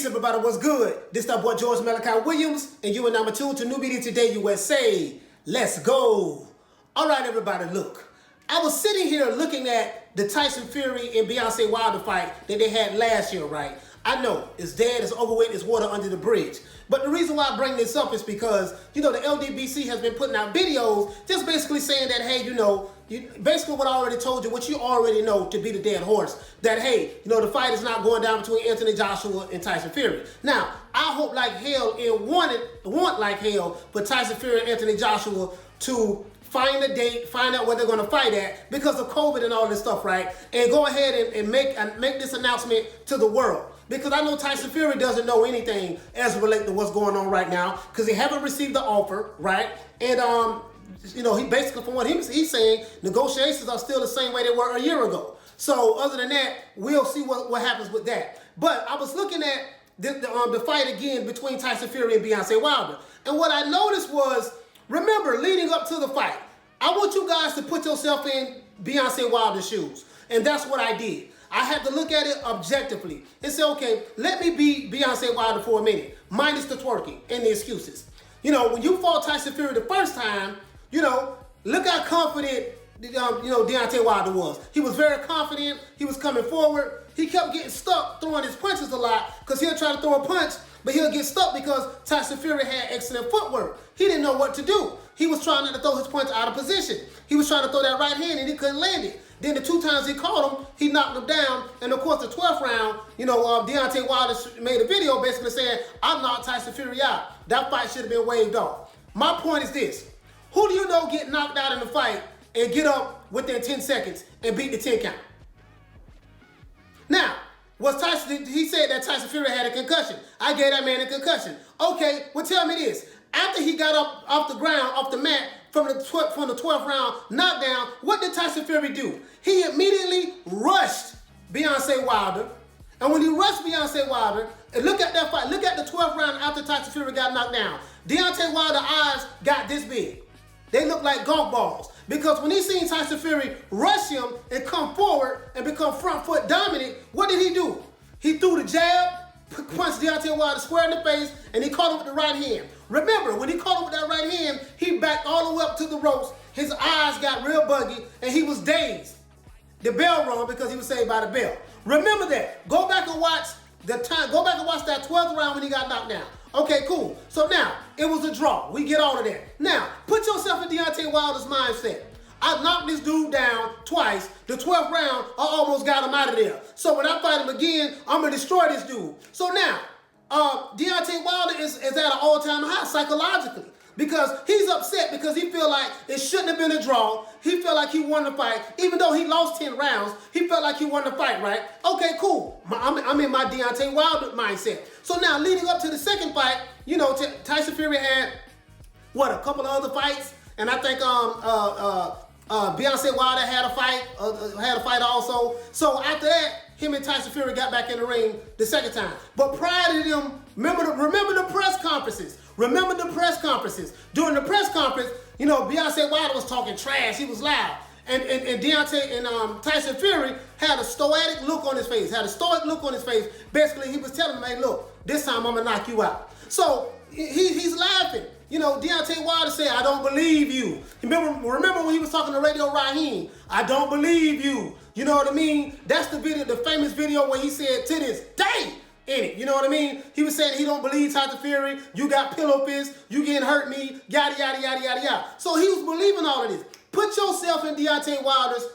Peace, everybody. What's good? This is our boy George Malachi Williams, and you are now tuned to New Media Today USA. Let's go. All right, everybody, look. I was sitting here looking at the Tyson Fury and Deontay Wilder fight that they had last year, right? I know, it's dead, it's over with, it's water under the bridge. But the reason why I bring this up is because, the LDBC has been putting out videos just basically saying that, hey, basically what I already told you, what you already know to be the dead horse, that, hey, the fight is not going down between Anthony Joshua and Tyson Fury. Now, I hope like hell and want like hell for Tyson Fury and Anthony Joshua to find a date, find out where they're going to fight at because of COVID and all this stuff, right? And go ahead and make this announcement to the world. Because I know Tyson Fury doesn't know anything as related to what's going on right now because he haven't received the offer, right? And, he basically, from what he's saying, negotiations are still the same way they were a year ago. So other than that, we'll see what happens with that. But I was looking at the fight again between Tyson Fury and Deontay Wilder. And what I noticed was, remember, leading up to the fight, I want you guys to put yourself in Deontay Wilder's shoes. And that's what I did. I had to look at it objectively and say, okay, let me be Deontay Wilder for a minute, minus the twerking and the excuses. When you fought Tyson Fury the first time, look how confident, Deontay Wilder was. He was very confident. He was coming forward. He kept getting stuck throwing his punches a lot because he'll try to throw a punch, but he'll get stuck because Tyson Fury had excellent footwork. He didn't know what to do. He was trying not to throw his punch out of position. He was trying to throw that right hand and he couldn't land it. Then the two times he caught him, he knocked him down. And of course, the 12th round, Deontay Wilder made a video basically saying, I knocked Tyson Fury out. That fight should have been waved off. My point is this. Who do you know get knocked out in the fight and get up within 10 seconds and beat the 10 count? Now, he said that Tyson Fury had a concussion. I gave that man a concussion. Okay, well tell me this. After he got up off the ground, off the mat, from the 12th round knockdown, what did Tyson Fury do? He immediately rushed Deontay Wilder. And when he rushed Deontay Wilder, and look at that fight, look at the 12th round after Tyson Fury got knocked down. Deontay Wilder's eyes got this big. They look like golf balls. Because when he seen Tyson Fury rush him and come forward and become front foot dominant, what did he do? He threw the jab, punched Deontay Wilder square in the face, and he caught him with the right hand. Remember, when he caught him with that right hand, he backed all the way up to the ropes. His eyes got real buggy, and he was dazed. The bell rung because he was saved by the bell. Remember that. Go back and watch that 12th round when he got knocked down. Okay, cool. So now, it was a draw. We get all of that. Now, put yourself in Deontay Wilder's mindset. I knocked this dude down twice. The 12th round, I almost got him out of there. So when I fight him again, I'm going to destroy this dude. So now, Deontay Wilder is at an all-time high psychologically because he's upset because he feel like it shouldn't have been a draw. He felt like he won the fight. Even though he lost 10 rounds, he felt like he won the fight, right? Okay, cool. I'm in my Deontay Wilder mindset. So now, leading up to the second fight, Tyson Fury had, a couple of other fights? And I think Deontay Wilder had a fight also. So after that, him and Tyson Fury got back in the ring the second time. But prior to them, remember the press conferences. Remember the press conferences. During the press conference, Deontay Wilder was talking trash. He was loud. And Deontay and Tyson Fury had a stoic look on his face. Basically, he was telling him, hey, look, this time I'm going to knock you out. So he's laughing. Deontay Wilder said, I don't believe you. Remember when he was talking to Radio Raheem? I don't believe you. You know what I mean? That's the famous video where he said, to this day, in it. You know what I mean? He was saying he don't believe Tyson Fury. You got pillow fists. You getting hurt me. Yada, yada, yada, yada, yada. So he was believing all of this. Put yourself in Deontay Wilder's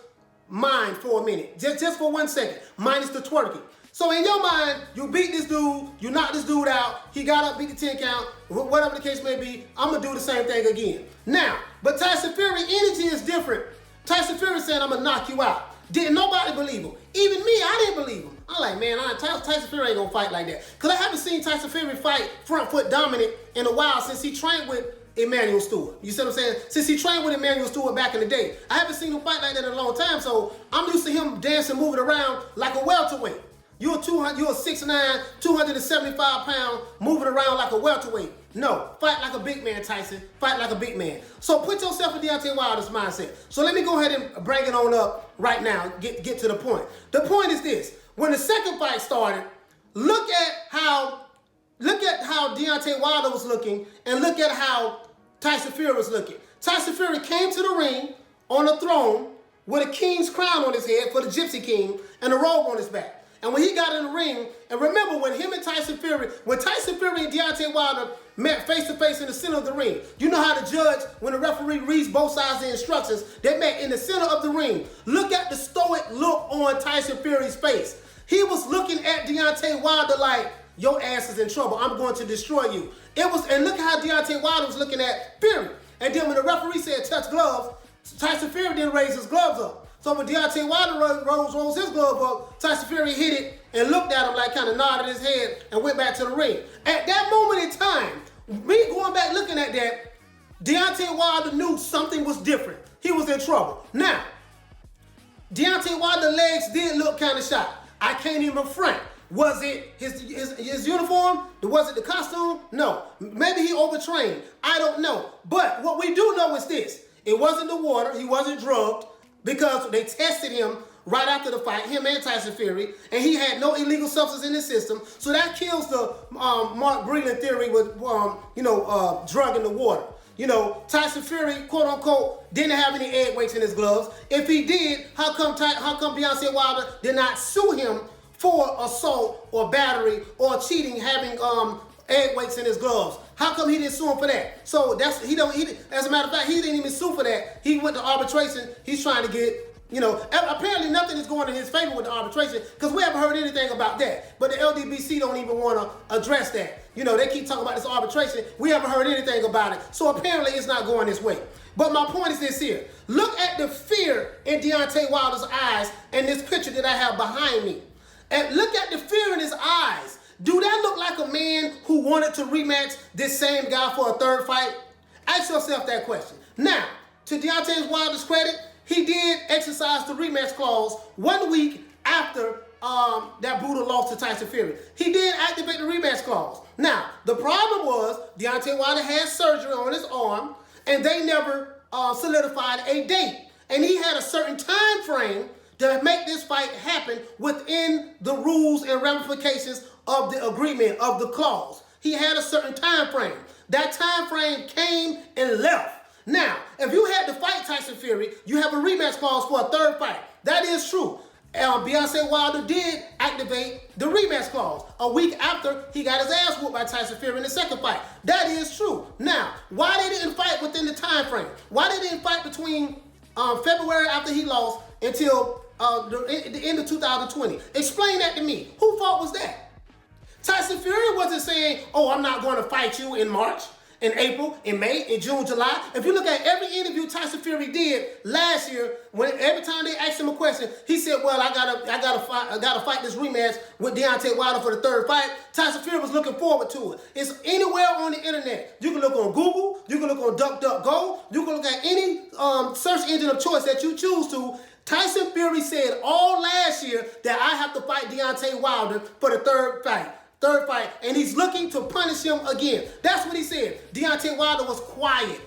mind for a minute. Just for 1 second. Minus the twerking. So in your mind, you beat this dude, you knocked this dude out, he got up, beat the 10 count, whatever the case may be, I'm going to do the same thing again. Now, but Tyson Fury energy is different. Tyson Fury said, I'm going to knock you out. Didn't nobody believe him. Even me, I didn't believe him. I'm like, man, Tyson Fury ain't going to fight like that. Because I haven't seen Tyson Fury fight front foot dominant in a while since he trained with Emmanuel Stewart. You see what I'm saying? Since he trained with Emmanuel Stewart back in the day. I haven't seen him fight like that in a long time, so I'm used to him dancing, moving around like a welterweight. You're a 6'9", 275 pound, moving around like a welterweight. No, fight like a big man, Tyson. Fight like a big man. So put yourself in Deontay Wilder's mindset. So let me go ahead and bring it on up right now. Get to the point. The point is this. When the second fight started, Look at how Deontay Wilder was looking, and look at how Tyson Fury was looking. Tyson Fury came to the ring on a throne with a king's crown on his head for the Gypsy King and a robe on his back. And when he got in the ring, and remember when Tyson Fury and Deontay Wilder met face to face in the center of the ring. You know how the judge, when the referee reads both sides of the instructions, they met in the center of the ring. Look at the stoic look on Tyson Fury's face. He was looking at Deontay Wilder like, your ass is in trouble. I'm going to destroy you. And look how Deontay Wilder was looking at Fury. And then when the referee said touch gloves, Tyson Fury didn't raise his gloves up. So when Deontay Wilder rolls his glove up, Tyson Fury hit it and looked at him like kind of nodded his head and went back to the ring. At that moment in time, me going back looking at that, Deontay Wilder knew something was different. He was in trouble. Now, Deontay Wilder's legs did look kind of shot. I can't even front. Was it his uniform? Was it the costume? No. Maybe he overtrained. I don't know. But what we do know is this. It wasn't the water. He wasn't drugged because they tested him right after the fight, him and Tyson Fury, and he had no illegal substance in his system. So that kills the Mark Breland theory with, drugging the water. Tyson Fury, quote unquote, didn't have any egg weights in his gloves. If he did, how come Deontay Wilder did not sue him for assault or battery or cheating, having egg weights in his gloves? How come he didn't sue him for that? So as a matter of fact, he didn't even sue for that. He went to arbitration. He's trying to get, apparently nothing is going in his favor with the arbitration because we haven't heard anything about that. But the LDBC don't even want to address that. They keep talking about this arbitration. We haven't heard anything about it. So apparently it's not going this way. But my point is this here. Look at the fear in Deontay Wilder's eyes and this picture that I have behind me. And look at the fear in his eyes. Do that look like a man who wanted to rematch this same guy for a third fight? Ask yourself that question. Now, to Deontay Wilder's credit, he did exercise the rematch clause 1 week after that brutal loss to Tyson Fury. He did activate the rematch clause. Now, the problem was Deontay Wilder had surgery on his arm, and they never solidified a date. And he had a certain time frame to make this fight happen within the rules and ramifications of the agreement, of the clause. He had a certain time frame. That time frame came and left. Now, if you had to fight Tyson Fury, you have a rematch clause for a third fight. That is true. Deontay Wilder did activate the rematch clause a week after he got his ass whooped by Tyson Fury in the second fight. That is true. Now, why they didn't fight within the time frame? Why they didn't fight between February after he lost until the end of 2020? Explain that to me. Whose fault was that? Tyson Fury wasn't saying, oh, I'm not going to fight you in March, in April, in May, in June, July. If you look at every interview Tyson Fury did last year, every time they asked him a question, he said, well, I gotta fight this rematch with Deontay Wilder for the third fight. Tyson Fury was looking forward to it. It's anywhere on the internet. You can look on Google, you can look on DuckDuckGo, you can look at any search engine of choice that you choose to. Tyson Fury said all last year that I have to fight Deontay Wilder for the third fight, and he's looking to punish him again. That's what he said. Deontay Wilder was quiet.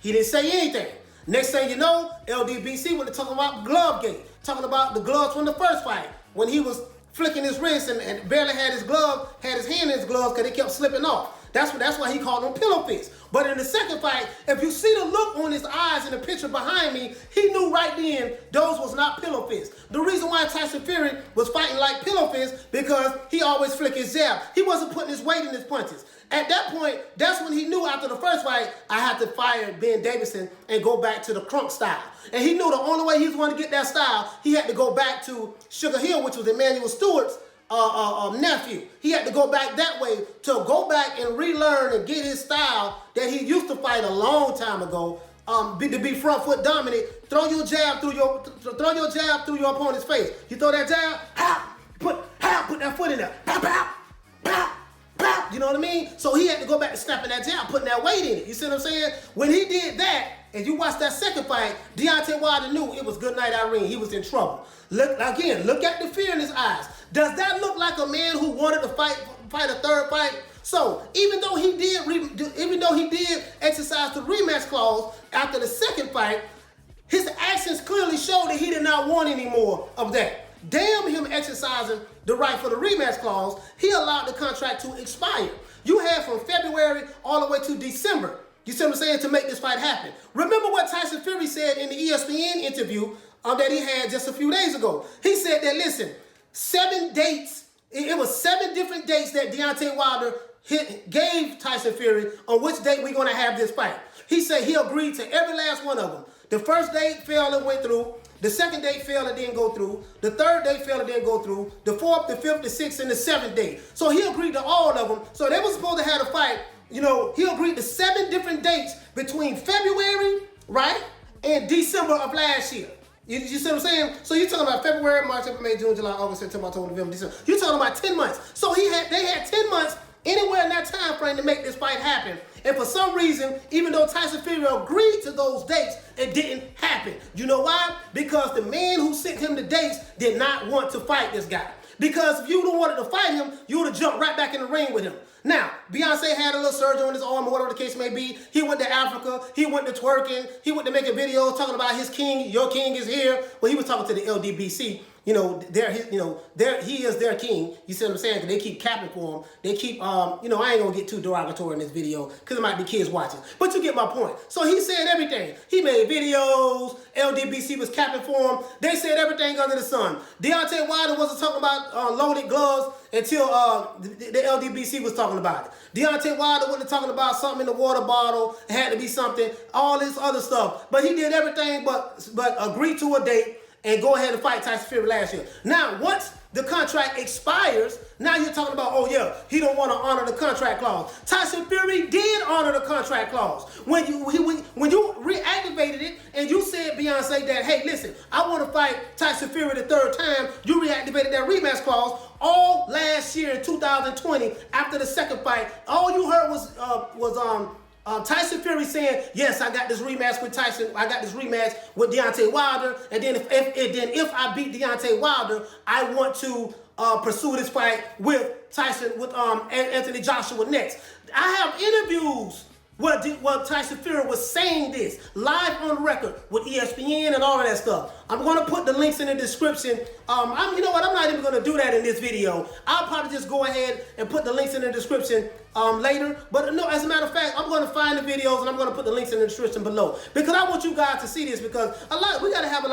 He didn't say anything. Next thing you know, LDBC went to talking about Glovegate, talking about the gloves from the first fight, when he was flicking his wrist and barely had his hand in his gloves because he kept slipping off. That's why he called him pillow fists. But in the second fight, if you see the look on his eyes in the picture behind me, he knew right then those was not pillow fists. The reason why Tyson Fury was fighting like pillow fists because he always flicked his jab. He wasn't putting his weight in his punches. At that point, that's when he knew after the first fight, I had to fire Ben Davison and go back to the Kronk style. And he knew the only way he was going to get that style, he had to go back to Sugar Hill, which was Emmanuel Stewart's nephew. He had to go back that way to go back and relearn and get his style that he used to fight a long time ago. To be front foot dominant, throw your jab through your opponent's face. You throw that jab, put that foot in there, you know what I mean? So he had to go back to snapping that jab, putting that weight in it. You see what I'm saying? When he did that, and you watch that second fight, Deontay Wilder knew it was good night Irene. He was in trouble. Look at the fear in his eyes. Does that look like a man who wanted to fight a third fight? So even though he did exercise the rematch clause after the second fight, his actions clearly showed that he did not want any more of that. Damn him exercising the right for the rematch clause, he allowed the contract to expire. You had from February all the way to December. You see what I'm saying? To make this fight happen. Remember what Tyson Fury said in the ESPN interview that he had just a few days ago. He said that, listen, 7 dates, it was 7 different dates that Deontay Wilder gave Tyson Fury on which date we're going to have this fight. He said he agreed to every last one of them. The first date failed and went through. The second date failed and didn't go through. The third date failed and didn't go through. The fourth, the fifth, the sixth, and the 7th date. So he agreed to all of them. So they were supposed to have a fight. You know, he agreed to 7 different dates between February, right, and December of last year. You see what I'm saying? So you're talking about February, March, April, May, June, July, August, September, October, November, December. You're talking about 10 months. So they had 10 months anywhere in that time frame to make this fight happen. And for some reason, even though Tyson Fury agreed to those dates, it didn't happen. You know why? Because the man who sent him the dates did not want to fight this guy. Because if you don't wanted to fight him, you would have jumped right back in the ring with him. Now, Beyonce had a little surgery on his arm or whatever the case may be. He went to Africa. He went to twerking. He went to making videos talking about his king. Your king is here. Well, he was talking to the LDBC. You know, he is their king. You see what I'm saying? Because they keep capping for him. They keep, I ain't going to get too derogatory in this video because there might be kids watching. But you get my point. So he said everything. He made videos. LDBC was capping for him. They said everything under the sun. Deontay Wilder wasn't talking about loaded gloves until the LDBC was talking about it. Deontay Wilder wasn't talking about something in the water bottle. It had to be something, all this other stuff. But he did everything but agree to a date and go ahead and fight Tyson Fury last year. Now, once the contract expires, now you're talking about, oh yeah, he don't want to honor the contract clause. Tyson Fury did honor the contract clause. When you reactivated it and you said, Beyonce, that, hey, listen, I want to fight Tyson Fury the 3rd time, you reactivated that rematch clause all last year in 2020 after the 2nd fight. All you heard was Tyson Fury saying, yes, I got this rematch with Tyson. I got this rematch with Deontay Wilder. And then if I beat Deontay Wilder, I want to pursue this fight with Anthony Joshua next. I have interviews where Tyson Fury was saying this live on record with ESPN and all of that stuff. I'm going to put the links in the description. You know what? I'm not even going to do that in this video. I'll probably just go ahead and put the links in the description later. But no, as a matter of fact, I'm going to find the videos and I'm going to put the links in the description below because I want you guys to see this because we got to have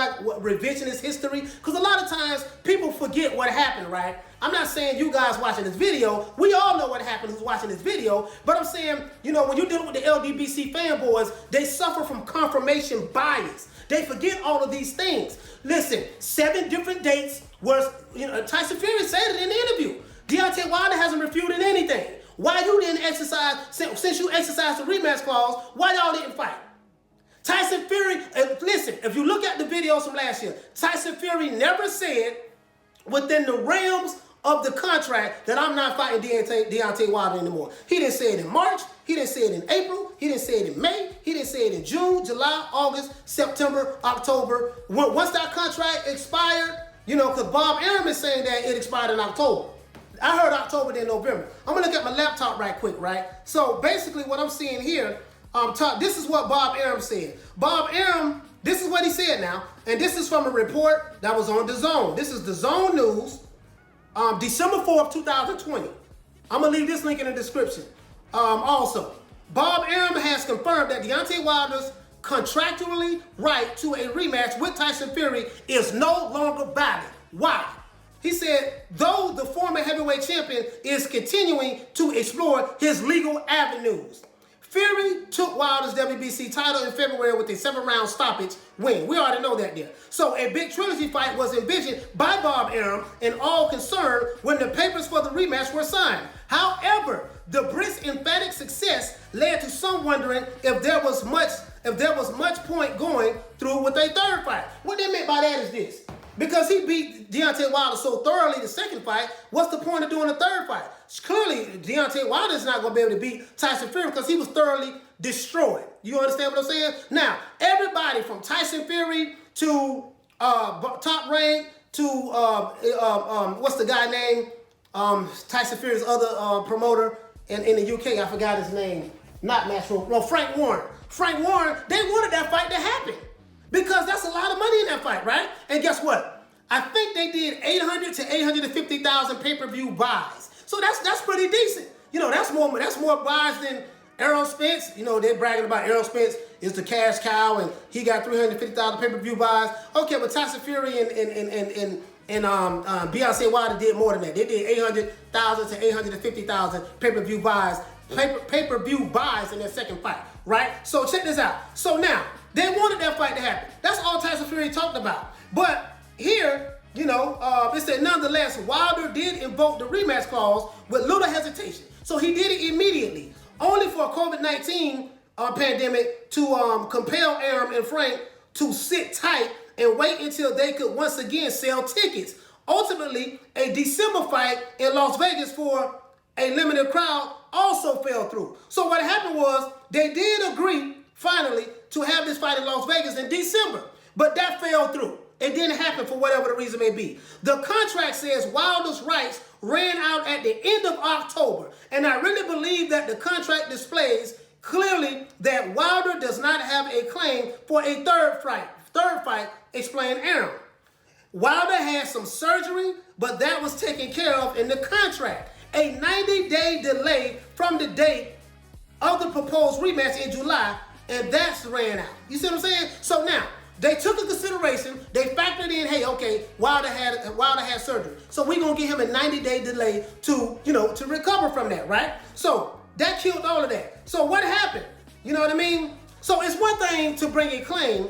revisionist history because a lot of times people forget what happened, right? I'm not saying you guys watching this video, we all know what happened who's watching this video, but I'm saying, you know, when you're dealing with the LDBC fanboys, they suffer from confirmation bias. They forget all of these things. Listen, 7 different dates where, Tyson Fury said it in the interview. Deontay Wilder hasn't refuted anything. Why you didn't exercise, since you exercised the rematch clause, why y'all didn't fight? Tyson Fury, listen, if you look at the videos from last year, Tyson Fury never said within the realms of the contract that I'm not fighting Deontay Wilder anymore. He didn't say it in March. He didn't say it in April. He didn't say it in May. He didn't say it in June, July, August, September, October. Once that contract expired, because Bob Arum is saying that it expired in October. I heard October, then November. I'm going to look at my laptop right quick, right? So basically what I'm seeing here, this is what Bob Arum said. Bob Arum, this is what he said now, and this is from a report that was on DAZN. This is DAZN News, December 4th, 2020. I'm going to leave this link in the description. Also, Bob Arum has confirmed that Deontay Wilder's contractually right to a rematch with Tyson Fury is no longer valid. Why? He said, though the former heavyweight champion is continuing to explore his legal avenues. Fury took Wilder's WBC title in February with a 7-round stoppage win. We already know that there. So a big trilogy fight was envisioned by Bob Arum and all concerned when the papers for the rematch were signed. However, the brisk emphatic success led to some wondering if there was much point going through with a 3rd fight. What they meant by that is this. Because he beat Deontay Wilder so thoroughly the 2nd fight, what's the point of doing a 3rd fight? Clearly, Deontay Wilder is not going to be able to beat Tyson Fury because he was thoroughly destroyed. You understand what I'm saying? Now, everybody from Tyson Fury to Top Rank to, what's the guy name? Tyson Fury's other promoter in the UK, I forgot his name. Not Matchroom. No, Frank Warren. Frank Warren, they wanted that fight to happen. Because that's a lot of money in that fight, right? And guess what? I think they did 800 to 850,000 pay-per-view buys. So that's pretty decent. You know, that's more buys than Errol Spence. You know, they're bragging about Errol Spence is the cash cow and he got 350,000 pay-per-view buys. Okay, but Tyson Fury and Deontay Wilder did more than that. They did 800,000 to 850,000 pay-per-view buys, pay-per-view buys in their second fight, right? So check this out. So now, they wanted that fight to happen. That's all Tyson Fury talked about. But here, you know, it said, nonetheless, Wilder did invoke the rematch clause with little hesitation. So he did it immediately, only for a COVID-19 pandemic to compel Arum and Frank to sit tight and wait until they could once again sell tickets. Ultimately, a December fight in Las Vegas for a limited crowd also fell through. So what happened was they did agree, finally, to have this fight in Las Vegas in December, but that fell through. It didn't happen for whatever the reason may be. The contract says Wilder's rights ran out at the end of October, and I really believe that the contract displays clearly that Wilder does not have a claim for a third fight, explained Arum. Wilder had some surgery, but that was taken care of in the contract. A 90-day delay from the date of the proposed rematch in July, and that's ran out. You see what I'm saying? So now, they took into consideration, they factored in, hey, okay, Wilder had surgery. So we're going to give him a 90-day delay to, you know, to recover from that, right? So that killed all of that. So what happened? You know what I mean? So it's one thing to bring a claim,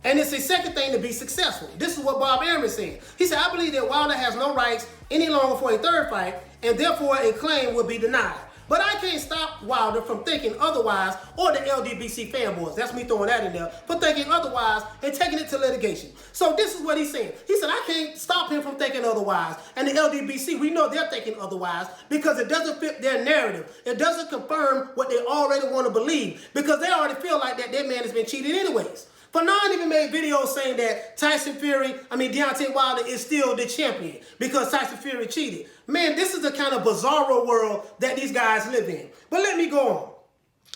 and it's a second thing to be successful. This is what Bob Arum is saying. He said, I believe that Wilder has no rights any longer for a third fight, and therefore a claim will be denied. But I can't stop Wilder from thinking otherwise, or the LDBC fanboys, that's me throwing that in there, for thinking otherwise and taking it to litigation. So this is what he's saying. He said, I can't stop him from thinking otherwise. And the LDBC, we know they're thinking otherwise because it doesn't fit their narrative. It doesn't confirm what they already want to believe because they already feel like that their man has been cheated anyways. Fannon even made videos saying that Deontay Wilder is still the champion because Tyson Fury cheated. Man, this is the kind of bizarro world that these guys live in. But let me go on.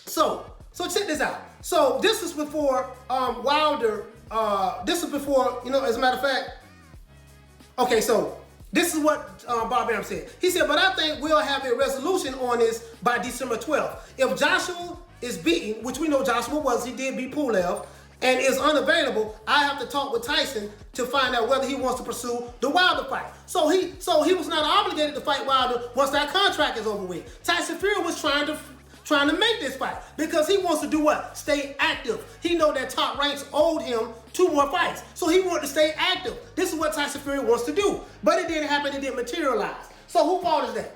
So check this out. So this is before Wilder, this is before, you know, as a matter of fact, okay, so this is what Bob Arum said. He said, but I think we'll have a resolution on this by December 12th. If Joshua is beaten, which we know Joshua was, he did beat Pulev, and is unavailable, I have to talk with Tyson to find out whether he wants to pursue the Wilder fight. So he was not obligated to fight Wilder once that contract is over with. Tyson Fury was trying to make this fight because he wants to do what? Stay active. He know that Top Ranks owed him 2 more fights. So he wanted to stay active. This is what Tyson Fury wants to do. But it didn't happen, it didn't materialize. So who fault is that?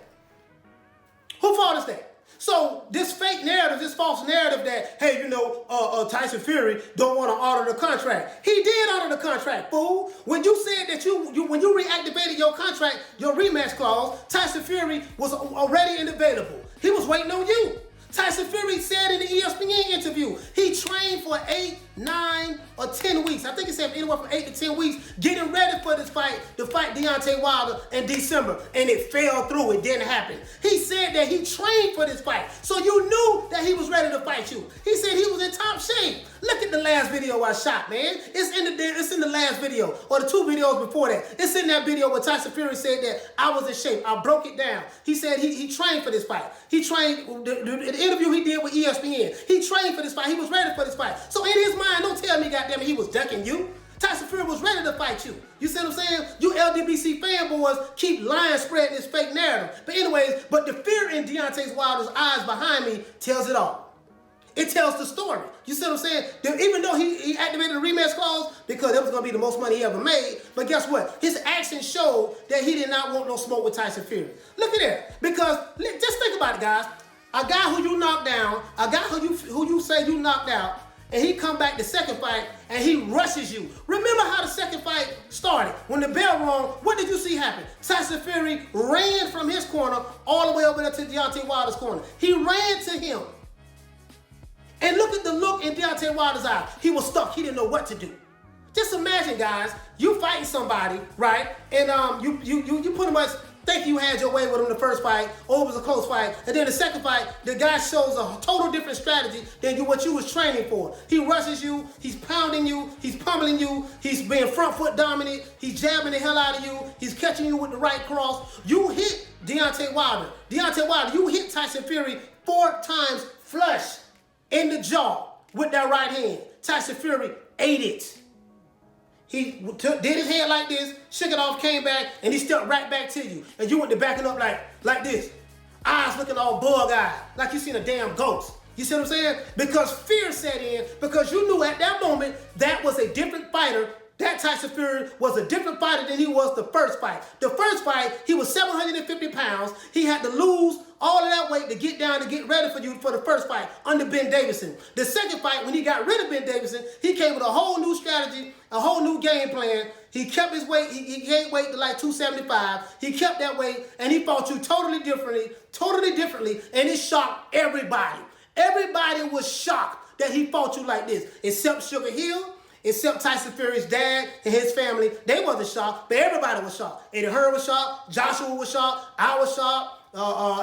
Who fault is that? So this fake narrative, this false narrative that, hey, you know, Tyson Fury don't want to honor the contract. He did honor the contract, fool. When you said that when you reactivated your contract, your rematch clause, Tyson Fury was already unavailable. He was waiting on you. Tyson Fury said in the ESPN interview, he trained for 8, 9, or 10 weeks. I think he said anywhere from 8 to 10 weeks, getting ready for this fight, to fight Deontay Wilder in December, and it fell through. It didn't happen. He said that he trained for this fight, so you knew that he was ready to fight you. He said he was in top shape. Look at the last video I shot, man. It's in the last video, or the 2 videos before that. It's in that video where Tyson Fury said that I was in shape. I broke it down. He said he trained for this fight. He trained, the interview he did with ESPN, he trained for this fight. He was ready for this fight. So in his mind, don't tell me, goddamn it, he was ducking you. Tyson Fury was ready to fight you. You see what I'm saying? You LDBC fanboys keep lying, spreading this fake narrative. But anyways, but the fear in Deontay Wilder's eyes behind me tells it all. It tells the story. You see what I'm saying? Even though he activated the rematch clause because it was going to be the most money he ever made, but guess what? His actions showed that he did not want no smoke with Tyson Fury. Look at that. Because just think about it, guys. A guy who you knocked down, a guy who you say you knocked out, and he come back the second fight and he rushes you. Remember how the second fight started? When the bell rung, what did you see happen? Tyson Fury ran from his corner all the way over there to Deontay Wilder's corner. He ran to him. And look at the look in Deontay Wilder's eye. He was stuck. He didn't know what to do. Just imagine, guys, you fighting somebody, right? And you pretty much think you had your way with him the first fight, or it was a close fight, and then the second fight, the guy shows a total different strategy than what you was training for. He rushes you, he's pounding you, he's pummeling you, he's being front foot dominant, he's jabbing the hell out of you, he's catching you with the right cross. You hit Deontay Wilder. Deontay Wilder, you hit Tyson Fury 4 times flush in the jaw with that right hand. Tyson Fury ate it. He did his head like this, shook it off, came back, and he stepped right back to you. And you went to backing up like this. Eyes looking all bug-eyed, like you seen a damn ghost. You see what I'm saying? Because fear set in, because you knew at that moment that was a different fighter. That Tyson Fury was a different fighter than he was the first fight. The first fight, he was 750 pounds. He had to lose all of that weight to get down to get ready for you for the first fight under Ben Davison. The second fight, when he got rid of Ben Davison, he came with a whole new strategy, a whole new game plan. He kept his weight. He gained weight to like 275. He kept that weight, and he fought you totally differently, and it shocked everybody. Everybody was shocked that he fought you like this, except Sugar Hill, except Tyson Fury's dad and his family. They wasn't shocked, but everybody was shocked. Eddie Hearn was shocked. Joshua was shocked. I was shocked.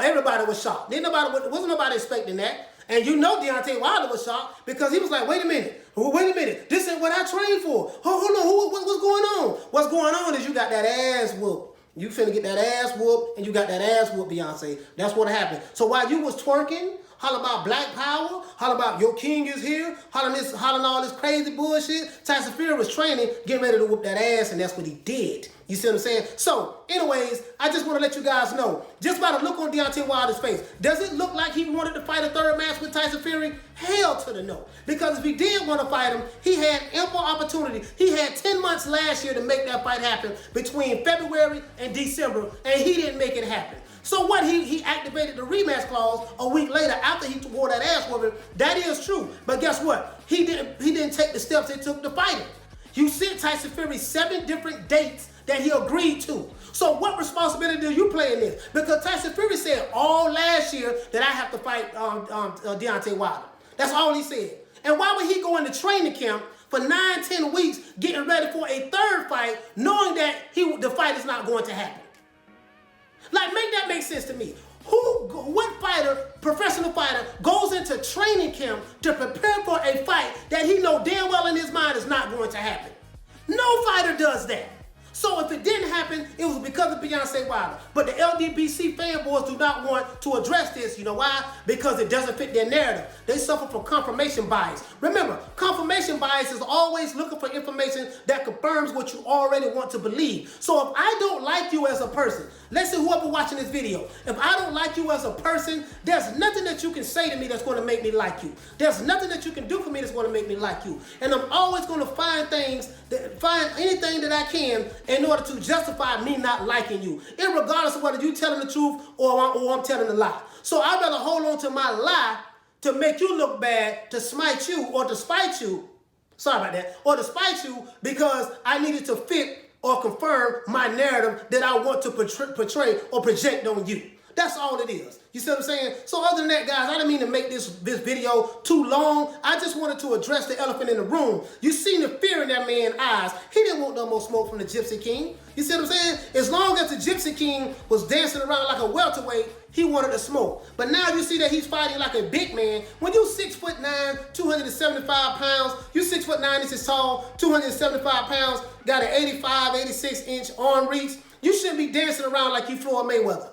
Everybody was shocked. Wasn't nobody expecting that. And you know Deontay Wilder was shocked because he was like, wait a minute. This ain't what I trained for. Hold on, what's going on? What's going on is you got that ass whoop. You finna get that ass whoop, and you got that ass whoop, Beyonce. That's what happened. So while you was twerking, hollering about black power, hollering about your king is here, hollering all this crazy bullshit, Tyson Fury was training, getting ready to whoop that ass, and that's what he did. You see what I'm saying? So, anyways, I just want to let you guys know, just by the look on Deontay Wilder's face, does it look like he wanted to fight a third match with Tyson Fury? Hell to the no. Because if he did want to fight him, he had ample opportunity. He had 10 months last year to make that fight happen between February and December, and he didn't make it happen. So what, he activated the rematch clause a week later after he wore that ass whooping. That is true. But guess what? He didn't take the steps it took to fight him. You sent Tyson Fury 7 different dates that he agreed to. So what responsibility do you play in this? Because Tyson Fury said all last year that I have to fight Deontay Wilder. That's all he said. And why would he go into training camp for 9-10 weeks getting ready for a third fight knowing that the fight is not going to happen? Like, make that make sense to me. What fighter, professional fighter, goes into training camp to prepare for a fight that he know damn well in his mind is not going to happen? No fighter does that. So if it didn't happen, it was because of Deontay Wilder. But the LDBC fanboys do not want to address this. You know why? Because it doesn't fit their narrative. They suffer from confirmation bias. Remember, confirmation bias is always looking for information that confirms what you already want to believe. So if I don't like you as a person, let's say whoever watching this video, if I don't like you as a person, there's nothing that you can say to me that's going to make me like you. There's nothing that you can do for me that's going to make me like you. And I'm always going to find anything that I can in order to justify me not liking you, irregardless of whether you're telling the truth or I'm telling a lie. So I'd rather hold on to my lie to make you look bad, to smite you, or to spite you. Sorry about that. Or to spite you because I needed to fit or confirm my narrative that I want to portray or project on you. That's all it is. You see what I'm saying? So other than that, guys, I didn't mean to make this video too long. I just wanted to address the elephant in the room. You seen the fear in that man's eyes. He didn't want no more smoke from the Gypsy King. You see what I'm saying? As long as the Gypsy King was dancing around like a welterweight, he wanted to smoke. But now you see that he's fighting like a big man. When you 6'9", 275 pounds, you 6'9", inches tall, 275 pounds, got an 85, 86 inch arm reach, you shouldn't be dancing around like you Floyd Mayweather.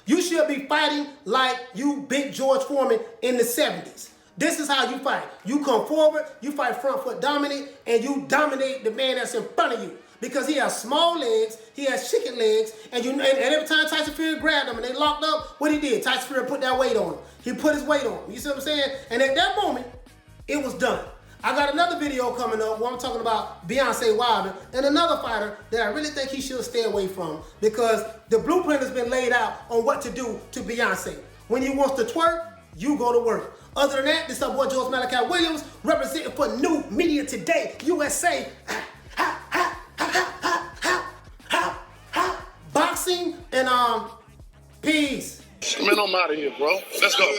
You should be fighting like you Big George Foreman in the 70s. This is how you fight. You come forward, you fight front foot dominant, and you dominate the man that's in front of you. Because he has small legs, he has chicken legs, and every time Tyson Fury grabbed him and they locked up, what he did? Tyson Fury put that weight on him. He put his weight on him. You see what I'm saying? And at that moment, it was done. I got another video coming up where I'm talking about Deontay Wilder and another fighter that I really think he should stay away from because the blueprint has been laid out on what to do to Beyonce. When he wants to twerk, you go to work. Other than that, this is our boy George Malachi Williams representing for New Media Today, USA. Boxing and peace. Man, I'm out of here, bro. Let's go.